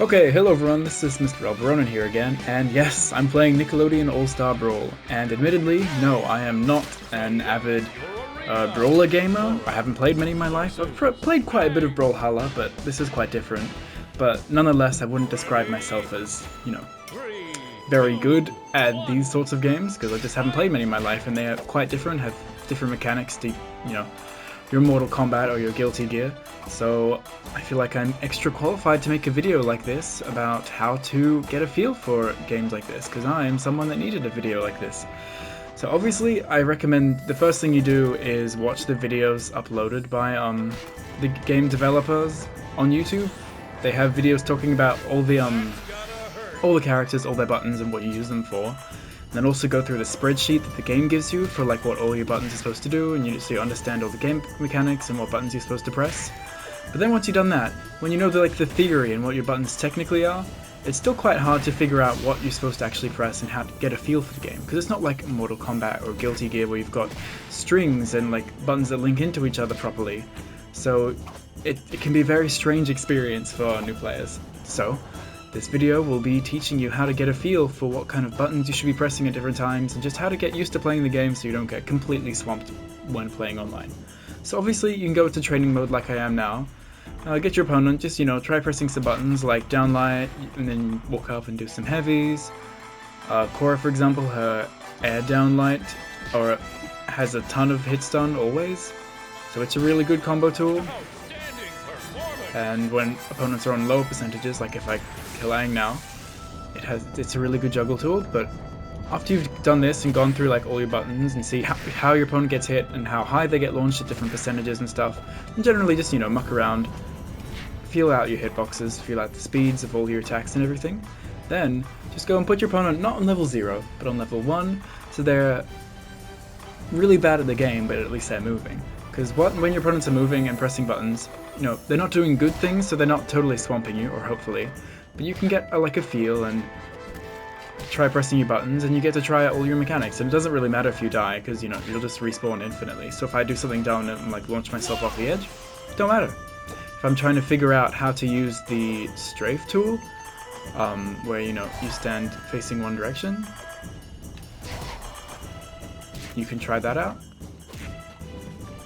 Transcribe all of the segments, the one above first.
Okay, hello everyone, this is Mr. Alberonen here again, and yes, I'm playing Nickelodeon All Star Brawl, and admittedly, no, I am not an avid brawler gamer. I haven't played many in my life. I've played quite a bit of Brawlhalla, but this is quite different. But nonetheless, I wouldn't describe myself as, very good at these sorts of games, because I just haven't played many in my life, and they are quite different, have different mechanics to, your Mortal Kombat or your Guilty Gear. So I feel like I'm extra qualified to make a video like this about how to get a feel for games like this, because I am someone that needed a video like this. So obviously I recommend the first thing you do is watch the videos uploaded by the game developers on YouTube. They have videos talking about all the characters, all their buttons and what you use them for. And then also go through the spreadsheet that the game gives you for like what all your buttons are supposed to do, and so you understand all the game mechanics and what buttons you're supposed to press. But then once you've done that, when you know the theory and what your buttons technically are, it's still quite hard to figure out what you're supposed to actually press and how to get a feel for the game. Because it's not like Mortal Kombat or Guilty Gear where you've got strings and like buttons that link into each other properly. So it can be a very strange experience for new players. So this video will be teaching you how to get a feel for what kind of buttons you should be pressing at different times and just how to get used to playing the game so you don't get completely swamped when playing online. So obviously you can go to training mode like I am now. Get your opponent, just try pressing some buttons like down light and then walk up and do some heavies. Cora, for example, her air down light has a ton of hit stun always, so it's a really good combo tool. And when opponents are on lower percentages, like if I kill Aang now, it's a really good juggle tool. But after you've done this and gone through like all your buttons and see how your opponent gets hit and how high they get launched at different percentages and stuff, and generally just muck around, feel out your hitboxes, feel out the speeds of all your attacks and everything, then just go and put your opponent not on level 0, but on level 1, so they're really bad at the game, but at least they're moving. Because when your opponents are moving and pressing buttons, they're not doing good things, so they're not totally swamping you, or hopefully, but you can get a feel and try pressing your buttons, and you get to try out all your mechanics. And it doesn't really matter if you die, because you'll just respawn infinitely. So if I do something dumb and like launch myself off the edge, it don't matter. If I'm trying to figure out how to use the strafe tool, where you stand facing one direction, you can try that out.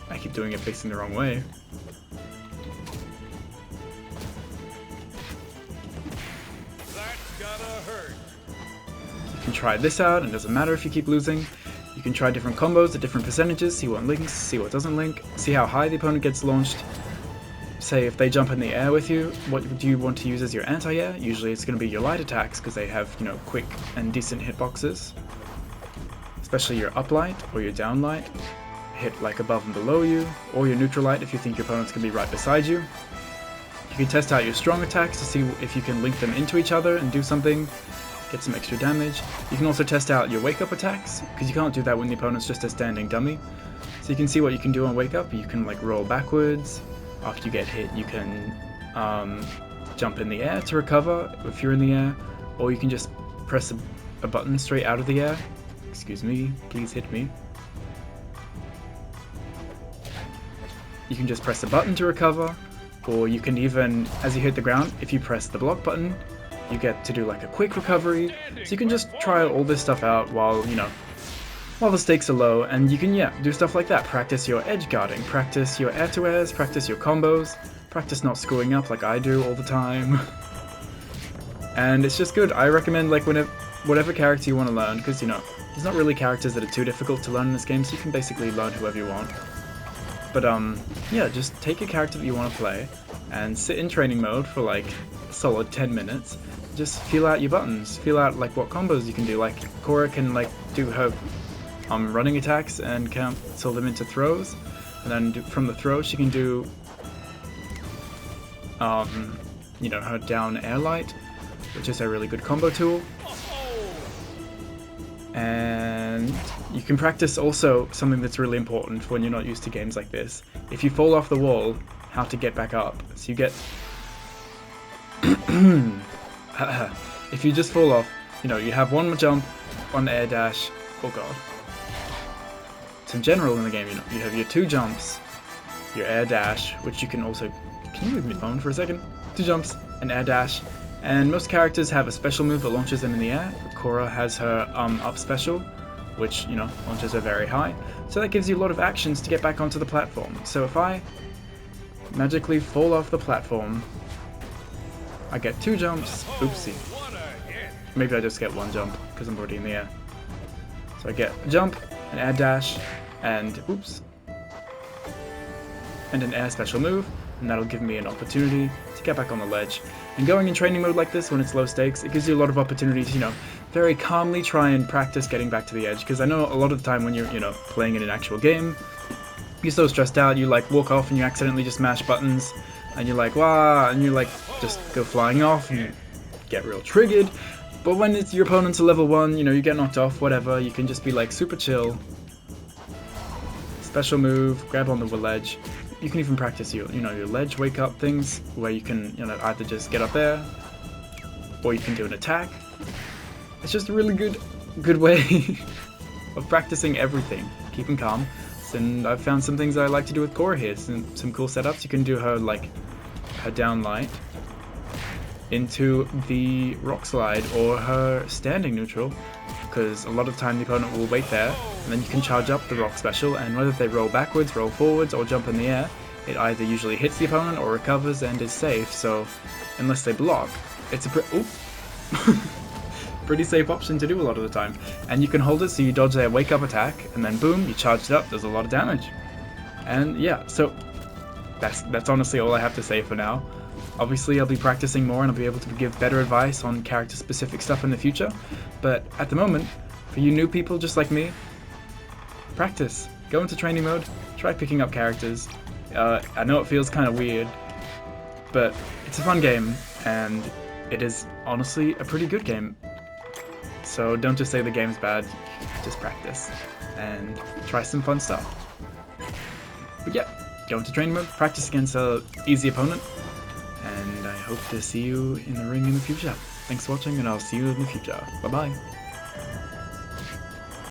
I keep doing it facing the wrong way. That's gotta hurt. You can try this out, and it doesn't matter if you keep losing. You can try different combos at different percentages, see what links, see what doesn't link, see how high the opponent gets launched. Say if they jump in the air with you, what do you want to use as your anti-air? Usually it's going to be your light attacks because they have, quick and decent hitboxes. Especially your up light or your down light. Hit like above and below you, or your neutral light if you think your opponent's going to be right beside you. You can test out your strong attacks to see if you can link them into each other and do something, get some extra damage. You can also test out your wake up attacks, because you can't do that when the opponent's just a standing dummy. So you can see what you can do on wake up. You can roll backwards. After you get hit, you can jump in the air to recover if you're in the air, or you can just press a button straight out of the air. Excuse me, please hit me. You can just press a button to recover, or you can even, as you hit the ground, if you press the block button, you get to do a quick recovery. So you can just try all this stuff out while the stakes are low, and you can, do stuff like that. Practice your edge guarding, practice your air-to-airs, practice your combos, practice not screwing up like I do all the time. And it's just good. I recommend whatever character you want to learn, because there's not really characters that are too difficult to learn in this game, so you can basically learn whoever you want. But just take a character that you want to play, and sit in training mode for a solid 10 minutes. Just feel out your buttons, feel out what combos you can do. Like Cora can do her running attacks and cancel them into throws, and then from the throw she can do her down air light, which is a really good combo tool. And you can practice also something that's really important when you're not used to games like this. If you fall off the wall, how to get back up. So you get if you just fall off, you have one jump, one air dash. Oh god. So in general in the game, you have your 2 jumps, your air dash, which you can also... Can you leave me alone for a second? 2 jumps, an air dash, And most characters have a special move that launches them in the air. Korra has her up special, which, you know, launches her very high. So that gives you a lot of actions to get back onto the platform. So if I magically fall off the platform, I get 2 jumps. Oopsie. What a hit. Maybe I just get 1 jump because I'm already in the air. So I get a jump, an air dash, and oops, and an air special move, and that'll give me an opportunity to get back on the ledge. And going in training mode like this when it's low stakes, it gives you a lot of opportunities, you know, very calmly try and practice getting back to the edge, because I know a lot of the time when you're, you know, playing in an actual game, you're so stressed out, you like walk off and you accidentally just mash buttons, and you're like, wah, and you like just go flying off and you get real triggered. But when it's your opponent's a level 1, you know, you get knocked off, whatever, you can just be like super chill. Special move, grab on the ledge. You can even practice your ledge wake up things where you can, you know, either just get up there or you can do an attack. It's just a really good way of practicing everything, keeping calm. And I've found some things I like to do with Korra here. Some cool setups. You can do her like her down light into the rock slide or her standing neutral, because a lot of time the opponent will wait there and then you can charge up the rock special, and whether they roll backwards, roll forwards, or jump in the air, it either usually hits the opponent or recovers and is safe. So unless they block, it's a pretty safe option to do a lot of the time. And you can hold it so you dodge their wake up attack and then boom, you charge it up, does a lot of damage. And yeah, so that's honestly all I have to say for now. Obviously I'll be practicing more and I'll be able to give better advice on character specific stuff in the future, but at the moment, for you new people just like me, practice. Go into training mode, try picking up characters. I know it feels kind of weird, but it's a fun game and it is honestly a pretty good game. So don't just say the game's bad, just practice and try some fun stuff. But yeah, go into training mode, practice against an easy opponent, and I hope to see you in the ring in the future. Thanks for watching, and I'll see you in the future. Bye bye.